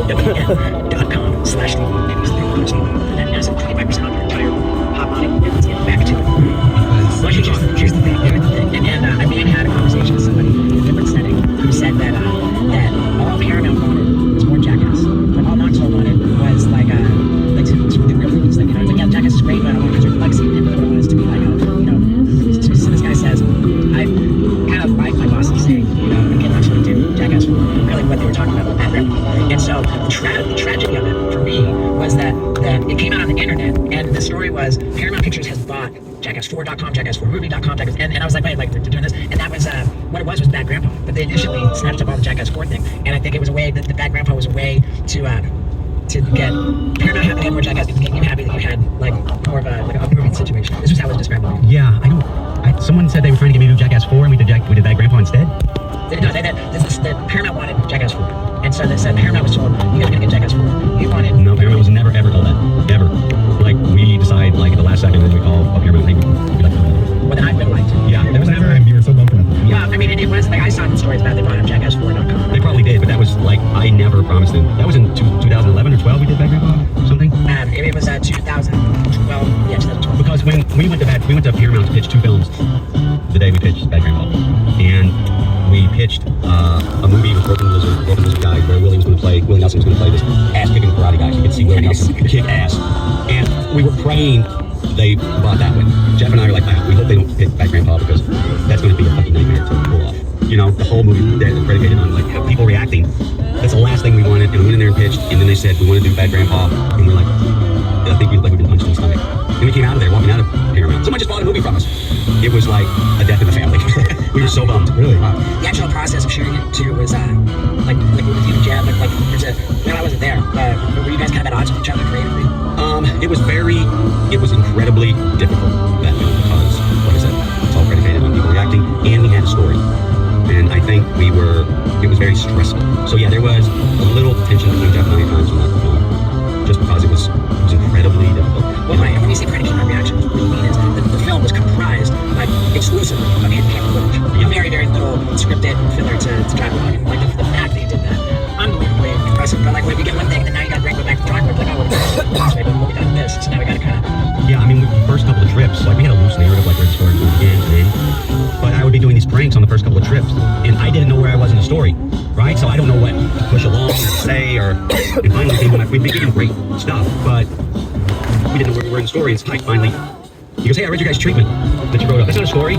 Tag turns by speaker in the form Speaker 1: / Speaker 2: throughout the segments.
Speaker 1: www.com/Stevie, and then that's 25% off your entire hot money, and let's get back to it. Well, here's the thing, and I may have had a conversation with somebody in a different setting who said that all Paramount wanted was more Jackass, but all Knoxville wanted was like to do real movies. Like, it's like, yeah, Jackass is great, but I want to legacy and what it was to be like, so this guy says, I kind of like my bosses saying, again, Knoxville do Jackass for really what they were talking about that rip. And so the tragedy of it for me was that it came out on the internet, and the story was Paramount Pictures has bought Jackass4.com, Jackass4movie.com, and I was like, wait, like they're doing this, and that was what it was Bad Grandpa. But they initially snatched up all the Jackass 4 thing, and I think it was a way that the Bad Grandpa was a way to get Paramount happy to have more Jackass, to get you happy that you had like more of a movie situation. This was how it was described.
Speaker 2: Yeah, someone said they were trying to get me to do Jackass 4, and we did Bad Grandpa instead.
Speaker 1: The Paramount wanted Jackass 4, and so they said Paramount was told, you guys are gonna get Jackass 4. You wanted.
Speaker 2: No, Paramount was never ever told that, ever. Like, we decide like at the last second, and we call up Paramount, we'd like to.
Speaker 1: Well, then I would like to.
Speaker 2: Yeah, there was never.
Speaker 3: You were so bummed for that.
Speaker 1: Yeah, I mean, it was like I saw the stories about they bought up Jackass4.com.
Speaker 2: They probably did, but that was like I never promised them. That was in 2011 or 12. We did Bad Grandpa, something.
Speaker 1: It was 2012. Yeah, 2012.
Speaker 2: Because when we went to Paramount to pitch 2 films the day we pitched Bad Grandpa, and we pitched a movie with Broken Lizard guy where Willie Nelson was going to play this ass-kicking karate guy. So you could see Willie Nelson kick ass, and we were praying they bought that one. Jeff and I are like, we hope they don't pick Bad Grandpa because that's going to be a fucking nightmare to pull off. The whole movie that is predicated on like people reacting. That's the last thing we wanted, and we went in there and pitched, and then they said we want to do Bad Grandpa, and we're like, I think we'd been punched in the stomach. Then we came out of there, walking out of Paramount. Someone just bought a movie from us. It was like a death in the family. We were so bummed.
Speaker 3: Really?
Speaker 1: The actual process of shooting it too was like with you and Jeff, like there's I wasn't there, but were you guys kind of at odds with each other creatively?
Speaker 2: It was incredibly difficult that film because, like I said, it's all predicated on people reacting, and we had a story. And I think it was very stressful. So yeah, there was a little tension between Jeff and I at times on that film, just because it was incredibly difficult.
Speaker 1: Well, right, and when you say predicated on reaction, what you mean is the film was comprised like exclusively of hand-to-hand footage. Yeah. Very, very little scripted filler to drive along. And like the fact that you did that, unbelievably impressive. But like when you get one thing, then now you got to go back to the drawing board, like, oh, we're this way, but we done this, so now we got to kind of.
Speaker 2: Yeah, I mean, the first couple of trips, like we had a loose narrative, like where the story was beginning and end. But I would be doing these pranks on the first couple of trips, and I didn't know where I was in the story, right? So I don't know what to push along or to say, and finally we'd be getting great stuff, but we didn't know where we were in the story. And Spike finally, he goes, hey, I read your guys' treatment that you wrote up. That's not a story.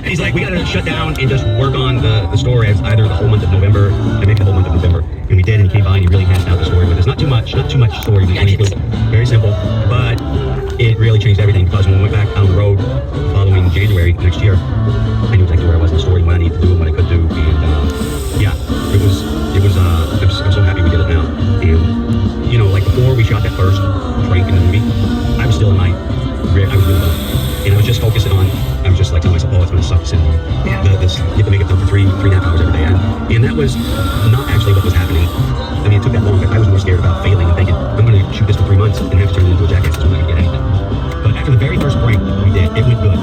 Speaker 2: He's like, we got to shut down and just work on the story as either the whole month of November, and maybe the whole month of November. And we did, and he came by and he really hashed out the story with us. Not too much story. Very simple, but it really changed everything because when we went back on the road the following January next year, I knew exactly where I was in the story, what I needed to do, and what I could do, and yeah, I'm so happy we did it now. And like before we shot that first prank in the movie, I was still in I was really bummed, and I was just focusing on. I was just like telling myself, oh, it's gonna suck to sit get the makeup done for 3.5 hours every day, and that was not actually what was happening. I mean, it took that long, but I was more scared about failing and thinking, I'm going to shoot this for 3 months and have to turn it into a Jackass, so I'm not going to get anything. But after the very first prank we did, it went good.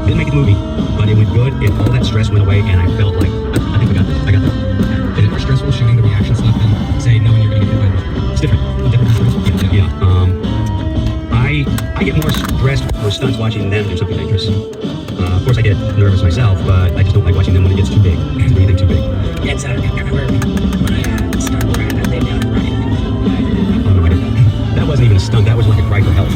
Speaker 2: Didn't make the movie, but it went good, and all that stress went away, and I felt like, I think we got this. I got this.
Speaker 3: Is it more stressful shooting the reaction stuff than, say, knowing you're going to get hit by it?
Speaker 2: It's different. Yeah. I get more stressed for stunts watching them do something dangerous. Of course, I get nervous myself, but I just don't like watching them when it gets too big. It's anything too big.
Speaker 1: Yeah, I remember when I started where I laid down and running.
Speaker 2: Oh, no, I didn't. That wasn't even a stunt. That was like a cry for help.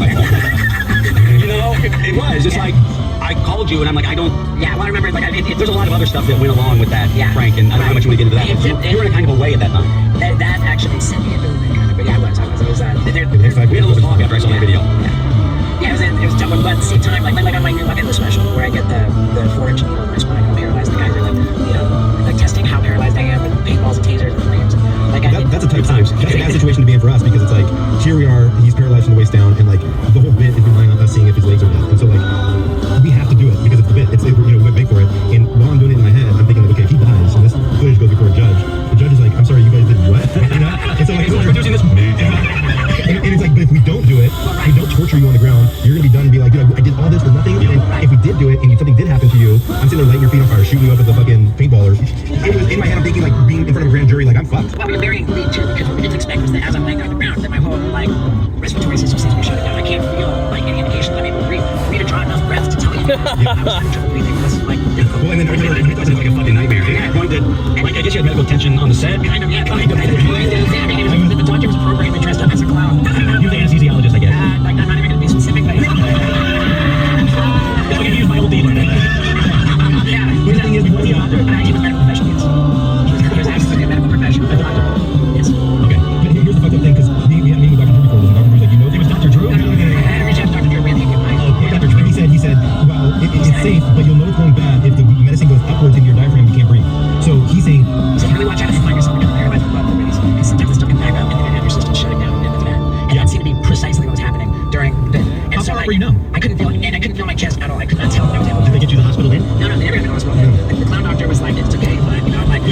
Speaker 2: It was. It's like, I called you and I'm like, I don't.
Speaker 1: Yeah, well, I remember, like,
Speaker 2: there's a lot of other stuff that went along with that prank, and I don't know how much you want to get into that. You were in a kind of a way at that time.
Speaker 1: That actually sent me into it, kind of, but yeah, I was. It was,
Speaker 2: we had a little talk after I saw that video.
Speaker 1: Yeah, it was tough, but at the same time, like on my new bucket list special, where I get the 4-inch needle in my spine, I'm paralyzed. The guys are like testing how paralyzed I am with paintballs and tasers and flames.
Speaker 3: That's a tough time. That's a bad situation to be in for us because it's like, here we are, he's paralyzed from the waist down, and like the whole bit is relying on us seeing if his legs are dead. And so like, we have to do it because it's the bit. We went big for it. And while I'm doing it in my head, I'm thinking like, okay, if he dies and this footage goes before a judge, the judge is like, I'm sorry, you guys did what? And so like,
Speaker 2: who's producing this?
Speaker 3: And it's like, but if we don't do it, we don't torture you on the ground, you're gonna be done and be like, I did all this for nothing. And if we did do it and something did happen to you, I'm sitting there lighting your feet on fire, shooting you up with the fucking paintballers. In my head, I'm thinking like being in front of a grand jury, like I'm fucked.
Speaker 1: Well, we're very elite too because it takes
Speaker 3: Well, and then I thought it was like a fucking nightmare. And point that, like, I guess you had medical attention on the set.
Speaker 1: Kind of, yeah, kind of. The doctor was appropriately dressed up as a clown.
Speaker 2: You're the anesthesiologist, I guess.
Speaker 1: Like, I'm not even going to be specific, but
Speaker 2: I'm gonna use my old dealer.
Speaker 1: yeah.
Speaker 2: But the thing is, before the doctor.
Speaker 1: He was a medical professional, yes. He was actually a medical professional, a doctor. Yes.
Speaker 2: Okay.
Speaker 3: But here's the fucked up thing, because we had a meeting with Dr. Drew before this, and Dr. Drew's like, you know,
Speaker 2: It was Dr. Drew?
Speaker 1: I had to reach out to Dr. Drew, really, and get my...
Speaker 3: Dr. Drew, he said, well, it's safe, but you'll know it's going bad if the medicine goes upwards into your diaphragm and you can't breathe. So he's saying,
Speaker 1: So really watch out if you find yourself getting paralyzed with blood release, because sometimes the stuff can back up and then you have your system shutting down in the vent. And that seemed to be precisely what was happening during the... And
Speaker 3: How
Speaker 1: so
Speaker 3: far were you numb?
Speaker 1: I couldn't feel it, and I couldn't feel my chest at all. I could not tell what I was able to
Speaker 2: Did
Speaker 1: do.
Speaker 2: they get you to the hospital then?
Speaker 1: No, they never got me to the hospital. The clown doctor was like, it's okay, but, you know, I'm like...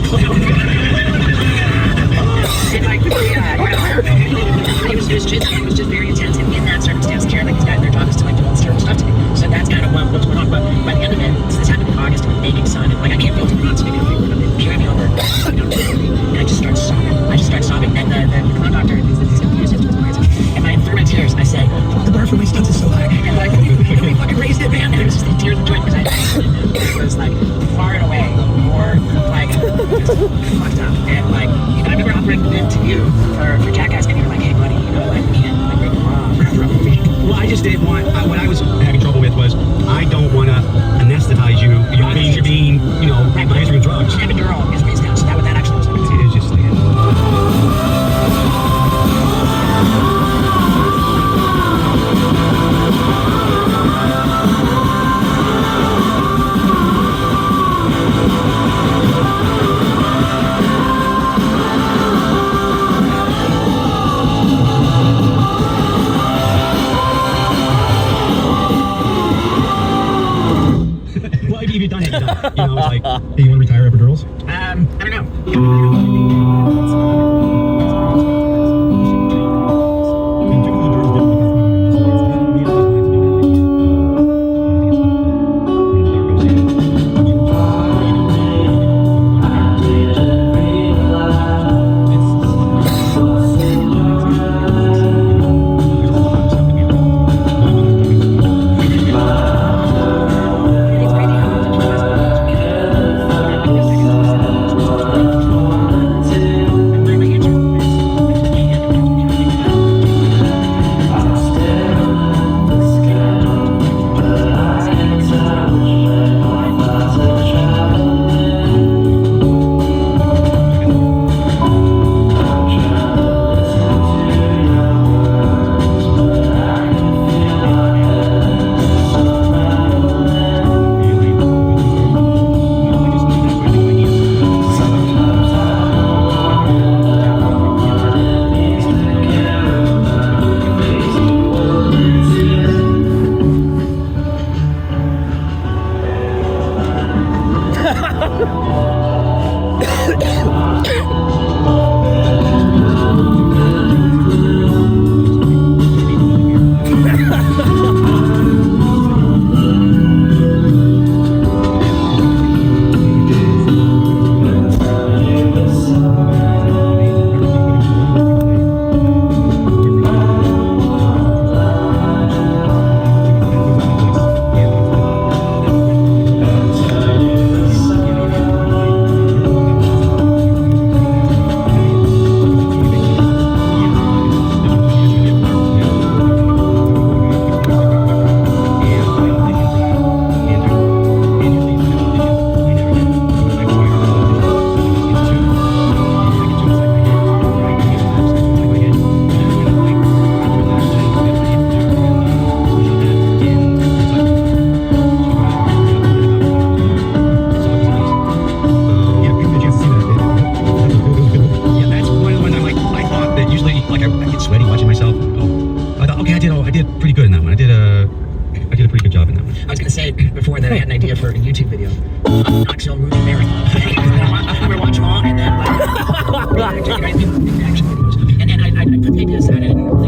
Speaker 1: and like, it was just very intense. And in that circumstance, Karen, like, these guys, their job is to, like, do all this terrible stuff to me. So that's kind of what's going on. But by the end of it, this happened in August, with baking sun, and, like, I can't feel too much, maybe they carry me over, and I just start sobbing. And the clown doctor, he's confused as to what's going on. And through my tears, I say, the bar for my stunts is so high. And, like, we fucking raised it, man. And it was just tears of joy, because it was, like, far and away more, like, just fucked up. And, like, you know, I remember offering it to you for Jackass, and you were like, hey, buddy, you know, like, we can't, like, break the law for a movie.
Speaker 2: Well, I just didn't want. What I was having trouble with was I don't want to anesthetize you. You're being, you know, raised with drugs.
Speaker 1: Epidural is raised down, so that actually was like,
Speaker 2: It's just like. Well, if you've done it, you've done it. You know, it's like.
Speaker 3: hey, you want to retire epidurals?
Speaker 1: I don't know. before that I had an idea for a YouTube video. Knoxville movie marathon. We watch them all and then like reaction videos. And I put the idea aside and